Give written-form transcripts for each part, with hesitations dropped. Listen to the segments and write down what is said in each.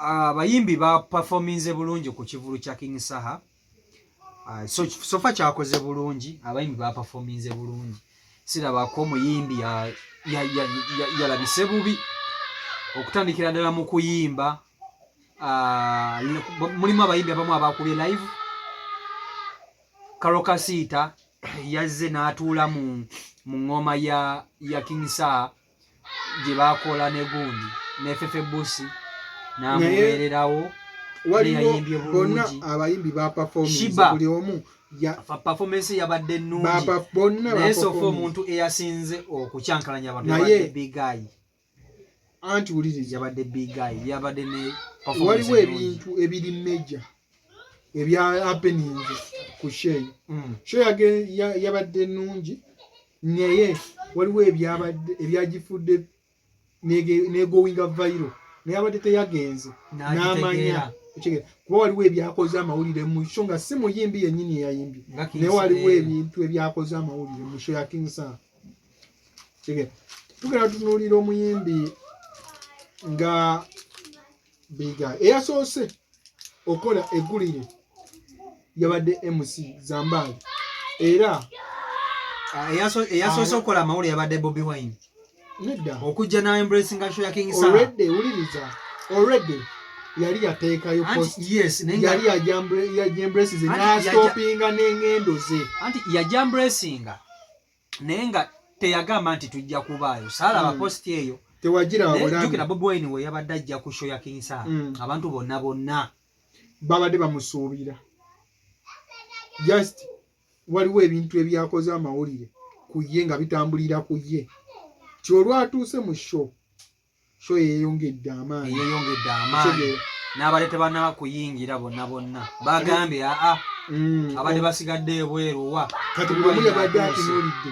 abayimbi ba performinze bulungi ku kivulu kya King Saha. Sofa kyakoze bulungi, abayimbi ba performinze bulungi. Sirabako omuyimbi yalabise bubi okutandikira ddala mu kuyimba. Mulimu abayimbi abamu abakubye live. Karokasiita yazze n'atuula mu ngoma ya King Saha gye bakola ne gundi nefefe busi n'amubeererawo waliwo bonna abayimbi ba performance buli omu performance yabadde nnungi naye sofa omuntu eyasinze okukyankalanya abantu yabadde big guy. Anti wuliriza yabadde big guy yabadde ne waliwo ebintu ebiri major ebya happenings ku show. Show yabadde nnungi naye waliwo ebyagifudde negowinga viral naye abadde teyagenze n'amanya kuba waliwo ebyakoze amawulire mu show nga si muyimbi yennyini eyayimbye naye waliwo ebintu ebyakoze amawulire mu show ya King Saha. Tugenda tutunuulira omuyimbi nga biga eyasoose okola eggulire yabadde MC Zambali era eyasoose okola amawulire yabadde Bobi Wine. Nedda okujja na embracing show ya King Saha already yali yateekayo post. Yes, yali yajembraces n'astopinga n'engendo ze anti yajambracinga naye nga teyagamba nti tujja kubaayo saalaba post eyo tewagira wabulamu. Jukira Bobi Wine we yabadde ajja ku show ya King Saha abantu bonna babadde bamusuubira. Just waliwo ebintu ebyakoze amawulire ku ye nga bitambulira ku ye kyolwatuuse mu show yeyongedde amaanyi n'abadde tebanaba kuyingira bonna bagambye abadde basigadde ebweru wa kati buli omu yabadde atunuulidde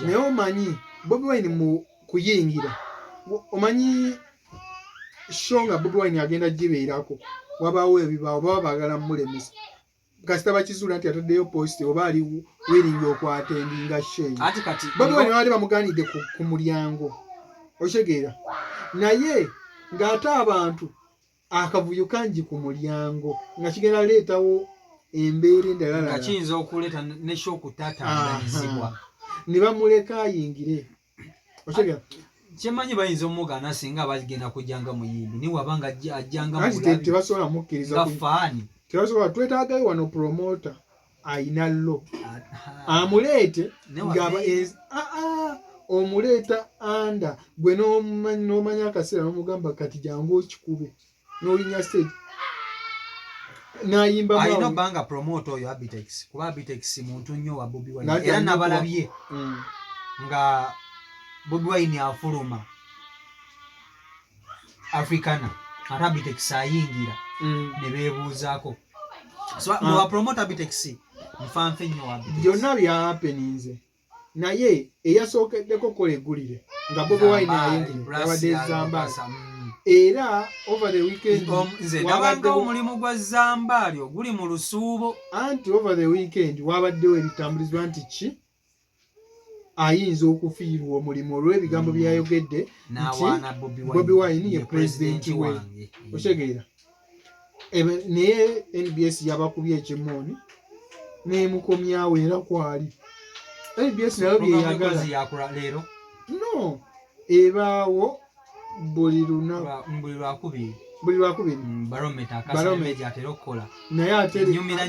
naye omanyi Bobi Wine mu kuyingira omanyi show nga Bobi Wine agenda gibeerako wabaawo ebibaawo baba baagala mulemesa kasita bakizuula nti ataddeyo post oba ali wiringi okwatendinga show. Bobi Wine baali bamugaanidde ku mulyango okitegeera naye ng'ate abantu akavuyo kangi ku mulyango nga kigenda leetawo embeera endala nga kiyinza okuleeta ne show kutaataaganyizibwa ne bamuleka ayingire okitegeera. Kyemanyi bayinza omugaana singa bagenda kujjanga muyimbi niwe abanga ajjanga mulabi tebasobola mukkiriza faani tebasobola twetaagayo wano promoter ayina lo amuleete ng'aba omuleeta anda gwe n'omanya akaseera n'omugamba kati jangu okikube n'olinya stage n'ayimba alina obbanga promoter oyo Abitex kuba Abitex muntu nnyo wa Bobi Wine era nabalabye nga Bobi Wine afuluma Africana ate Abitex ayingira ne beebuuzaako so wa promoter Abitex nfanfe nnyo wa Abitex byonna bya happenings naye eyasookeddeko kola eggulire nga Bobi Wine ayingira abadde Zambali era over the weekend nze ndabanga omulimu gwa Zambali oguli mu lusuubo anti over the weekend wabaddewo ebitambulizibwa nti ki ayinza okufiirwa omulimu olw'ebigambo byayogedde nti Bobi Wine ye pulezidenti we okitegeera. Naye NBS yabakubye ekimooni n'emukomyawo era kwali NBS nayo byeyagala leero no ebaawo buli lunaku buli lwakubiri barometer atera okukola naye ate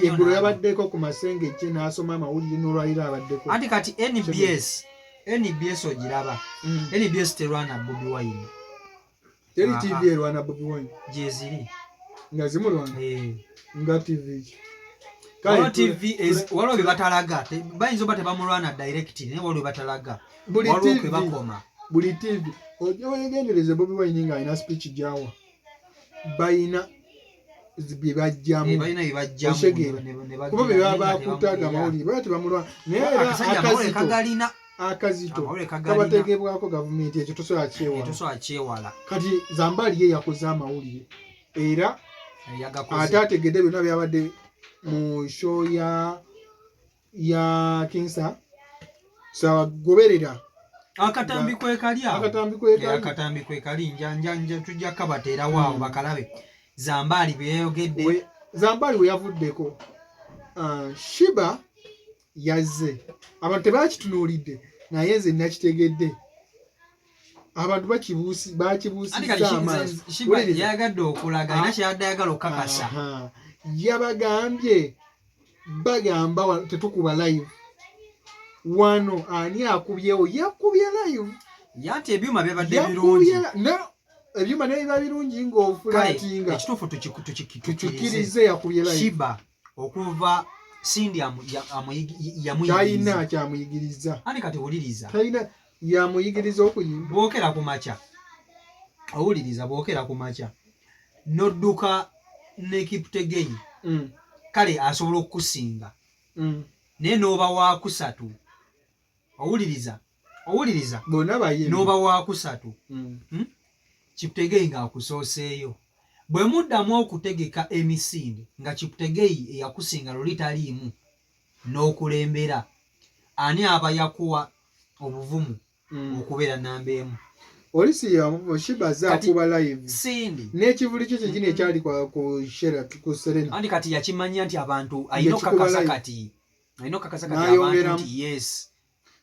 eggulo yabaddeko ku masengejje n'asoma amawulire n'olwaliro abaddeko anti kati NBS ogiraba NBS terwana Bobi Wine teri TV erwana Bobi Wine gyeziri nga zimulwana nga TV waliwo bebatalaga bayinza oba tebamulwana direct naye waliwo bebatalaga waliwo kwe bakoma buli TV ojja weegendereze Bobi Wine ng'alina speech gyawa bayina bye bajjamu kuba bye baba bakutaaga amawulire baba tebamulwana naye era akazito kabategebwako gavumenti ekyo tosobola kyewala kati Zambali ye yakoze amawulire era ate ategedde byonna byabadde mu show ya King Saha sawa goberera akatambi kwe kali njanja tujja kabateera waawo bakalabe Zambaali beyogedde Zambaali we yavuddeko Shiba yazze abantu tebakitunuulidde naye nze nakitegedde abantu bakibuusizza amaaso Shiba yagadde okulaga era kyadayagala okukakasa yabagambye bagamba tetukuba live wano ani akubyewo yakubye live yanti ebyuma byabadde birungi ebyuma nebiba birungi ng'ofulatinga ekituufu tukikirize yakubye live Shiba okuva Sindi talina kyamuyigiriza ani kati wuliriza talina yamuyigiriza okuyimba bwokera ku makya owuliriza bwokera ku makya nodduka ne Kiputegeyi kale asobola okukusinga naye n'oba waakusatu owuliriza bonna bayimbi n'oba waakusatu Kiputegeyi ng'akusooseeyo bwe muddamu okutegeka emisinde nga Kiputegeyi eyakusinga luli taliimu n'okulembera ani aba yakuwa obuvumu okubeera namba emu olisi Shiba zaakuba live Sindi n'ekivuli kyo kyekino ekyali ku Serena andi kati yakimanya nti abantu alina okakasa kati abantu nti yes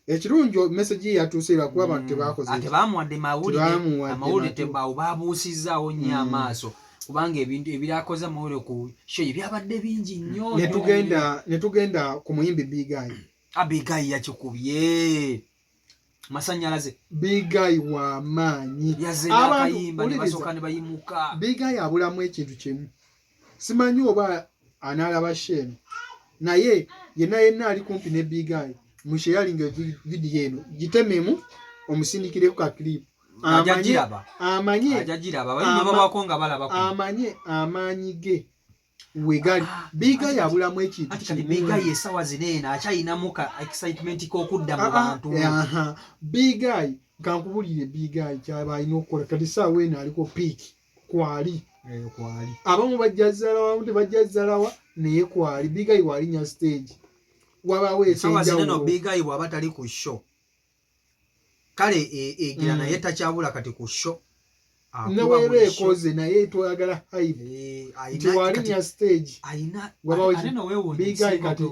ekirungi message ye yatuusira kuba abantu tebakoze ate bamuwadde amawulire tebaawo baabuusizaawo nnyo amaaso kubanga ebintu ebirakoze amawulire ku show byabadde bingi nnyo netugenda ku muyimbi Big Guy yakikubye masanyalaze Big Guy wa maanyi akayimba ne basooka ne bayimuka Big Guy abulamu ekintu kimu simanyi oba anaalaba sheni naye yenna ali kumpi ne Big Guy musheyalinga video eno gitememu omusindikireko ka clip amanye amaanyi ge wegali Big Guy abulamu ekintu kimu Big Guy esawa zineena akyayinamu ka excitement k'okudda mu bantu Big Guy kankubulire Big Guy kyaba alina okukola kati saawa eno aliko peak kwali abamu bajja zzalawa abamu tebajja zzalawa naye kwali Big Guy walinya stage wabawo eky'enjawulo Big Guy bw'aba tali ku show kale egira naye takyabula kati ku show neweera ekoze naye twagala hype nti walinya stage wabawo Big Guy kati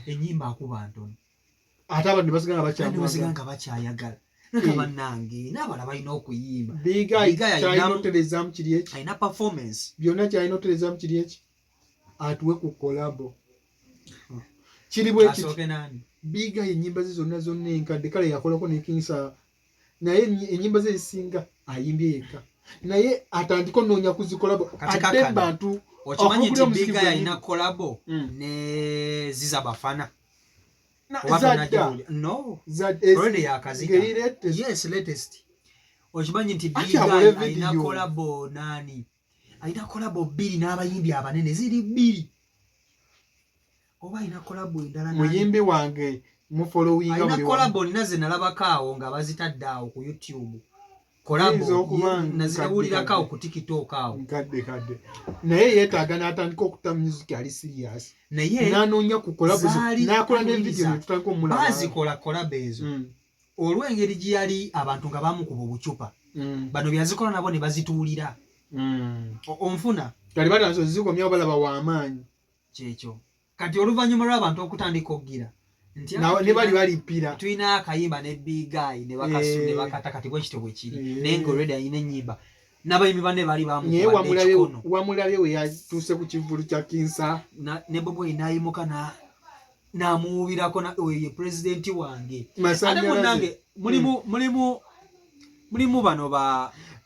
ennyimba akuba ntono ate abantu basiganga bakyayagala nakabannange n'abala balina okuyimba Big Guy kyalina otereezaamu kiri eki alina performance byonna kyalina otereezaamu kiri eki atuwe ku kolabo kiri bwe kiti Big Guy ennyimba ze zonna enkadde kale yakolako ne King Saha naye ennyimba ze ezisinga ayimbye yekka naye atandika onoonya kuzikolabo ate bantu okimanyi nti Big Guy alina kolabo ne Ziza Bafana okimanyi nti Big Guy alina kolabo nani alina kolabo 2 n'abayimbi abanene ziri 2 oba alina kolabo endala muyimbi wange mufollowinga buli alina kolabo nina ze nalabako awo nga bazitadde awo ku YouTube kolabo nazirabulirako awo ku TikTok awo kadde naye yeetaaga n'atandika okuta music ali serious naye n'anoonya ku kolabo n'akola ne video netutandika omulaba bazikola kolabo ezo olw'engeri gye yali abantu nga bamukuba obucupa bano byazikola nabo ne bazituulira onfuna kali batanso zikomyawo balaba w'amaanyi kyekyo kati oluvannyuma lw'abantu okutandika okugira ne bali balipira tulina akayimba ne Big Guy ne bakata kati bwe kityo bwe kiri naye nga olwedi alina ennyimba n'abayimbi banne bali bamukuba ekikono wamulabye we yatuuse ku kivulu kya King Saha ne Bobi n'ayimuka n'amuwubirako ye pulezidenti wange ate munnange mulimu bano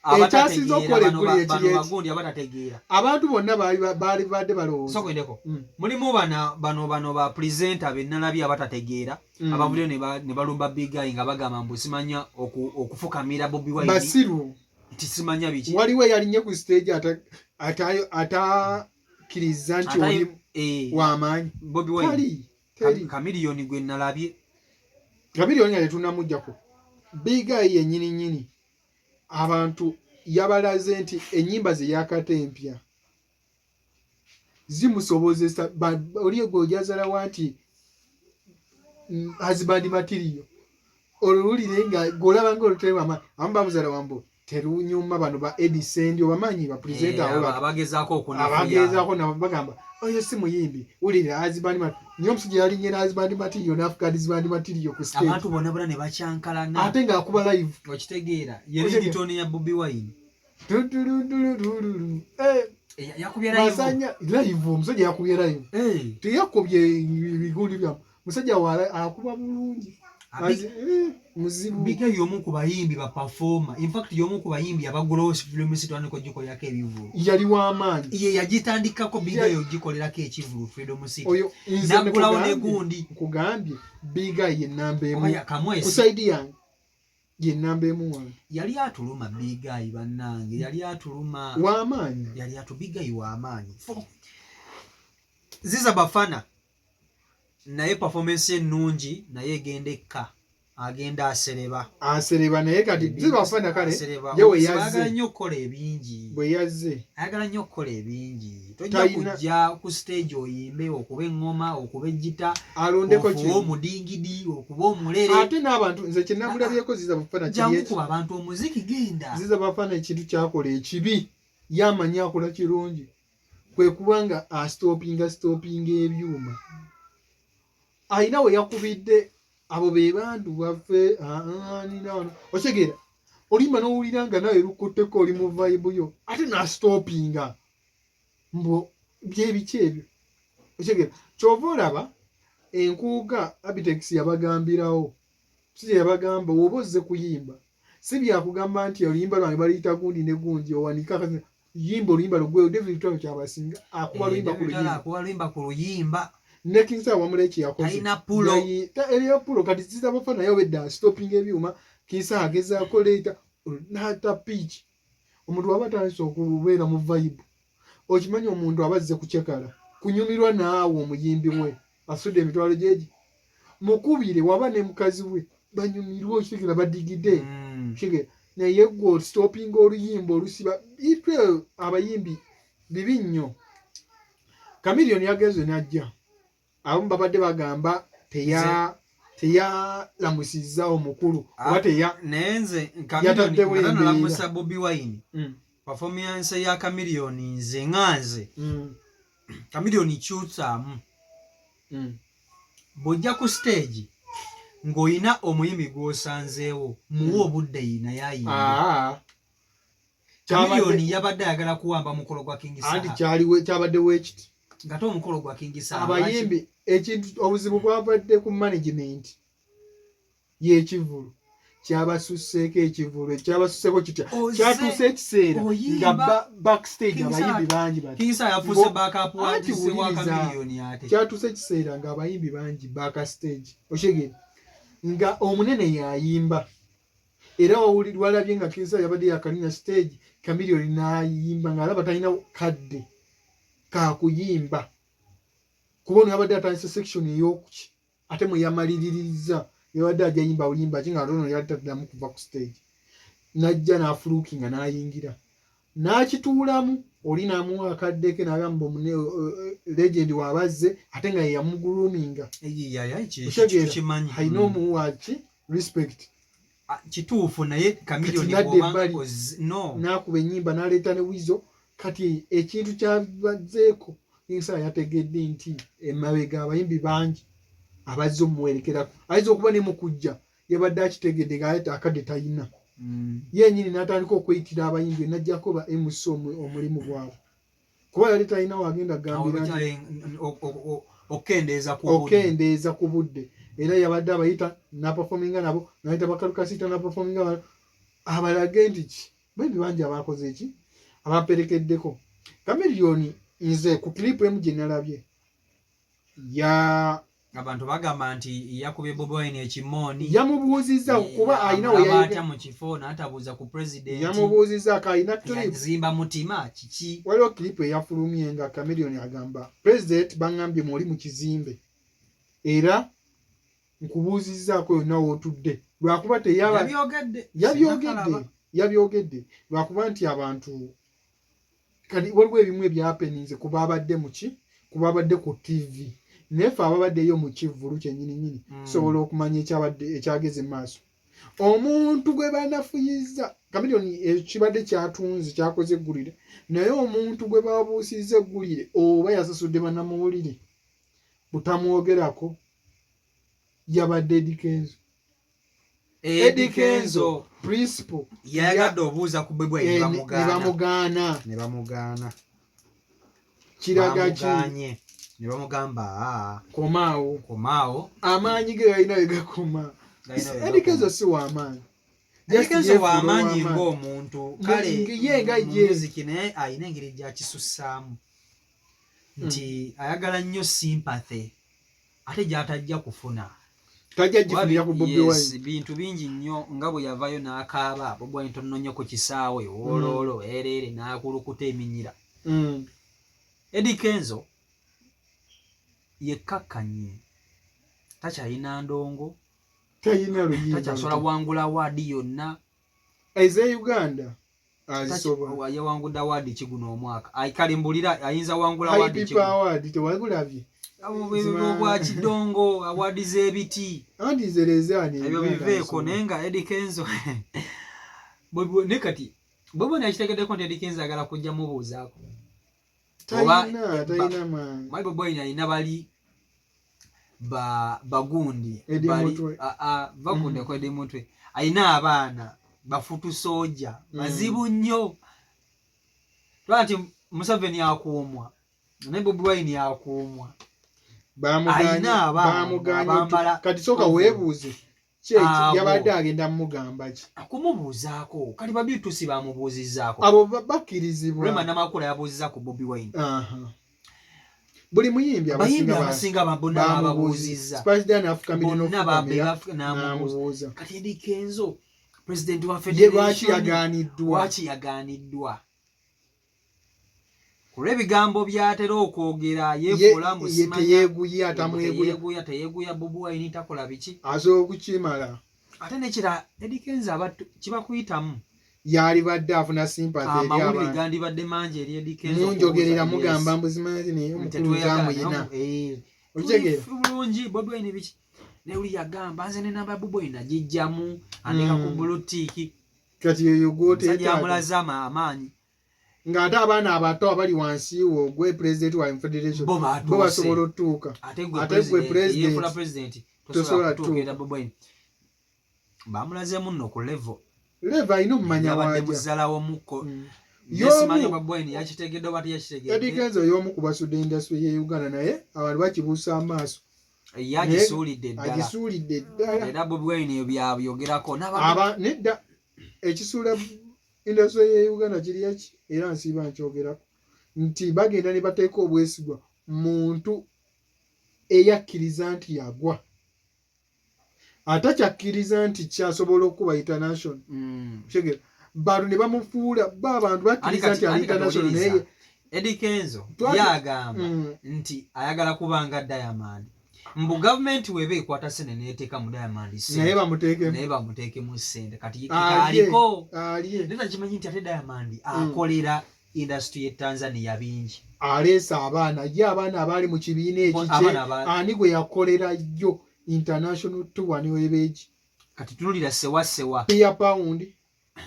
abagundi abatategeera abantu bonna baali badde balowooza sokwendeko mulimu bano ba presenta bennalabye abatategeera abavuddeyo ne balumba Big Guy nga bagamba mbu simanya okufukamira Bobi Wine basiru nti simanya biki waliwo yalinye ku stage atakiriza nti oli w'amaanyi Bobi Wine kamiliyoni gwe nalabye kamiliyoni yali tunamuggyako Big Guy yennyini abantu yabalaze nti ennyimba ze yakatempya zimusobozesa oli gwe ojazalawa nti husband material olulire nga golaba nga olutema ama amba muzala wambo terunyuma bano ba Eddy sendi obamanyi ba presenter abo abagezaako abagezaako nabo bagamba oyo si muyimbi ulire azibandi mati nyo musujja yali nyera azibandi mati yo nafuka azibandi mati yo ku stage abantu bonna ne bacyankalana ate nga akuba live okitegeera yeri ditoni ya Bobi Wine yakubye live omusajja yakubye live teyakubye biguli bya musajja wala akuba bulungi muzibu biga yomu ku bayimbi ba performer in fact yomu ku bayimbi abagross film sitwane ko gikolera ebivu yali w'amaanyi ye yagitandikako biga yo gikolera ekivu freedom city oyo nagulawo ne gundi kugambye biga ye namba emu ku side yange ye namba emu wange yali atuluma biga ibannange yali atuluma w'amaanyi yali atubiga w'amaanyi ziza bafana naye performance ennungi naye egendeka agenda asereba naye kati zibafana kale yewe yazze nnyo kola ebingi bwe yazze ayagala nnyo kola ebingi tojja kujja ku stage oyimbe okuba engoma okuba ejjita alondeko okuba omudingidi okuba omulere ate n'abantu nze kyenamulabyeko ziza bafana jankuba abantu omuziki genda ziza bafana ekintu kyakola ekibi yamanyi akola kirungi kwe kubanga astopinga ebyuma ayina we yakubidde abo be bantu baffe okitegera olimba n'owulira nga nawe lukutteko oli mu vibe yo ate nastopinga mbo byebiki ebyo okitegera kyova olaba enkuuga Abitex yabagambirawo si yabagamba woba ozze kuyimba si byakugamba nti oluyimba lwange baliyita gundi ne gundi owanika yimba oluyimba lugweyo David Twalo kyabasinga akuba luyimba ku luyimba nekinsa wamuleki yakoze aina pulo eliyo pulo kati ziza bafana yo bedda stopping ebyuma kinsa ageza ko later nata pitch omuntu wabatanso okubeera mu vibe okimanyi omuntu abazze kuchekala kunyumirwa naawo omuyimbi we asude emitwalo jeji mukubire waba ne mukazi we banyumirwa okikira badigide shige naye go stopping oluyimbo olusiba itwe abayimbi bibinyo Chameleone yagenze najja abo babadde bagamba teya lamusiza omukulu wate ya nenze Chameleone lamusa Bobi Wine performance ya Chameleone nze nganze Chameleone kyutsamu bojja ku stage ngoyina omuyimbi gwosanzeewo muwo budde yina yayimba Chameleone yabadde ayagala kuwamba mukolo gwa King Saha andi kyaliwe kyabadde wekiti ngato omukolo gwa King Saha abayimbi ekintu obuzibu bwabadde ku management y'ekivulu kyabasuseeko ekivulu kyabasuseeko kitya kyatuuse ekiseera nga backstage abayimbi bangi King Saha yafuuse backup wa Chameleone ate kyatuuse ekiseera nga abayimbi bangi backstage oshegere nga omunene yayimba era walabye nga King Saha yabadde yakalina stage Chameleone n'ayimba ng'alaba talina kadde kakuyimba kubona yabadde atandise section eyokuki ate mwe yamaliririza yabadde ajayimba oluyimba kinga lono yataddamu kuva ku stage najja n'afulukinga n'ayingira n'akituulamu oli n'amuwa akaddeke n'agamba omune legend wabazze ate nga yeyamuguluminga kimanyi ayina omuwa ki respect kituufu naye Chameleone n'akuba ennyimba n'aleeta ne wizo kati ekintu kyabazzeeko Insa yategedde nti emabega abayimbi bangi abazze omuwerekerako ayinza okuba ne mukujja yabadde akitegedde ng'ayeta akadde tayina yennyini n'atandika okweyitira abayimbi najjako ba MC omulimu gwabwe kuba yali talina wagenda gambira okendeeza ku budde era yabadde abayita naperforminga nabo nayita bakalukasita naperforminga abalage nti ki bayimbi bangi abakoze eki abaperekeddeko Chameleone nze ku clip emu gye nalabye abantu bagamba nti yakubye Bobi Wine ekimooni yamubuuziza kuba ayina we yayita mu kifo n'atabuuza ku president yamubuuziza kayina clip yazimba mutima kiki waliwo clip eyafulumye nga Chameleone agamba president bangambye mwoli mu kizimbe era nkubuuzizaako yonna wootudde lwakuba teyaba yabyogedde lwakuba nti abantu kati waliwo ebimu ebyapeninze kuba abadde muki kuba abadde ku TV nefe ababaddeyo mu kivulu kyennyini nyini sobola okumanya ekyageze maaso omuntu gwe banafuyiza kamiliyoni ekibadde kyatunze kyakoze eggulire naye omuntu gwe babuusiza eggulire oba yasasudde bannamuwulire butamwogerako yabadde Eddy Kenzo principal yayagadde obuuza ku Bobi Wine ne bamugaana kiraga ki ne bamugamba komaawo amaanyi ge galina we gakoma Eddy Kenzo si w'amaanyi Kenzo w'amaanyi ng'omuntu kale muziki naye alina engeri gyakisussaamu nti ayagala nnyo sympathy ate gy'atajja kufuna tajja gifunira ku Bobi Wine bintu bingi nnyo nga bwe yavayo n'akaaba Bobi Wine tonnonye ku kisaawe wooloolo ereere n'akulukuta eminyira Eddy Kenzo yekkakkanye takyalina ndongo tayina luyimba takyasobola wangula awaadi yonna eze Uganda azisobola yawangudde awaadi ki guno omwaka ayikalimbulira ayinza wangula awaadi tewabulabye obwa kidongo awaadi z'ebiti ebyo biveeko naye nga Eddy Kenzo ne kati Bobi Wine akitegeddeko nti Eddy Kenzo agala kujja mubuuzaako tayina mayi Bobi Wine alina bali bagundi bakundeko Eddy Mutwe alina abaana bafutu soja bazibu nnyo lwa nti Museveni akuumwa naye Bobi Wine akuumwa bamuganye kati soka weebuuze kyeki yabadde agenda mugamba ki kumubuuzaako kali babitusi bamubuuzizzaako abo bakkirizibwa Rema Namakula yabuuzizza ku Bobi Wine buli muyimbi abasinga bonna babuuzizza n'amubuuza kati Eddy Kenzo president wa lwaki yagaaniddwa kulw'ebigambo by'atera okwogera yeefuula teyeeguya Bobi Wine takola biki asobola okukimala ate nekira Eddy Kenzo kibakuyitamu yalibadde afuna sympathy eri amawulire gandibadde mangi eri Eddy Kenzo munjogerera mugamba mbuzimanyi naye omukulu zamuyina bulungi Bobi Wine biki naye uli yagamba nze nenamba Bobi Wine agijjamu andika ku bulutiiki kati yoyo gwoteeta amulaze amaanyi ng'ate abaana abato abali wansi wo gwe president wa federation bo basobola otuuka ate gwe president tosobola kutuukira Bobi Wine bamulazeemu nno ku level alina omumanya wajja muzalawo mukko yesimanya Bobi Wine yakitegedde oba teyakitegedde Eddy Kenzo y'omu ku basudde industry ye Uganda naye abantu bakibuusa amaaso agisuulidde ddala era Bobi Wine ebyo byabyogerako nedda ekisuula industry ye Uganda kiriya ki era nsiiba nkyogerako nti bagenda ne bateeka obwesigwa muntu eyakkiriza nti yagwa atakyakkiriza nti kyasobola okuba international kigera balo ne bamufuula abantu bakkiriza nti ali international naye Eddy Kenzo yagamba nti ayagala kubanga Diamond mbu gavumenti weba ekwata sene neeteeka mu Diamond naye bamuteekemu ssente kati aliko nena kimanyi nti ate Diamond akolera industry ye Tanzania bingi aleesa abaana ye abaana abaali mu kibiina ekikye ani gwe yakolera jjo international tour niwebeeki kati tunulira sewa ya pound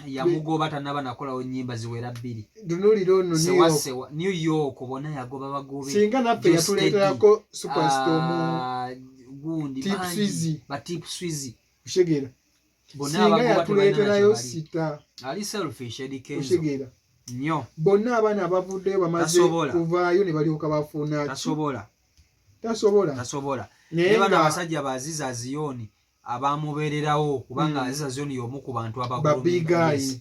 yamugoba tanaba nakolawo nnyimba ziwera 2 tunulira ono New York bona yagoba bagobe singa naffe yatuleeterako superstorm gundi tip swizi ushegera bona yatuleeterayo sita ali selfish Eddy Kenzo ushegera nnyo bonna abaana abavuddeyo bamaze kuvaayo ne balyoka bafuna tasobola naye bano abasajja baziza ziyoni abamubeererawo kubanga aziza ziyoni y'omu ku bantu ababigayi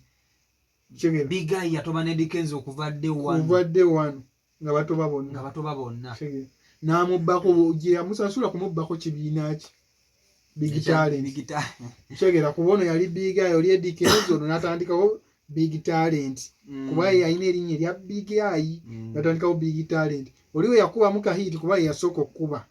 bigayi yatoba ne Eddy Kenzo okuvadde wano nga batoba bonna n'amubbako gye yamusasula kumubbako kibiina ki big talent kigera kubono yali bigayi oli Eddy Kenzo n'atandikawo big talent kuba yalina erinnya erya bigayi n'atandikawo big talent oliwe yakubamu kahiti kuba yasooka okukuba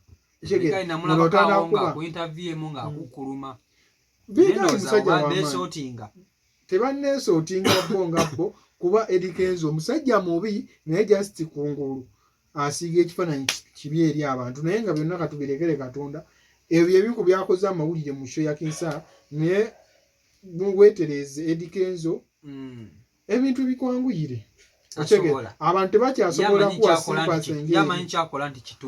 tebanneesootinga bo nga bo kuba Eddy Kenzo omusajja mubi naye just kungulu asiiga ekifaananyi kibi eri abantu naye nga byonna katubirekere Katonda ebyo ebiku byakoze amawulire mu show ya Kinsa naye wetereze Eddy Kenzo ebintu bikwanguyire abantu tebakyasobola kuwa simpasenge yamanyi kyakola nti kitu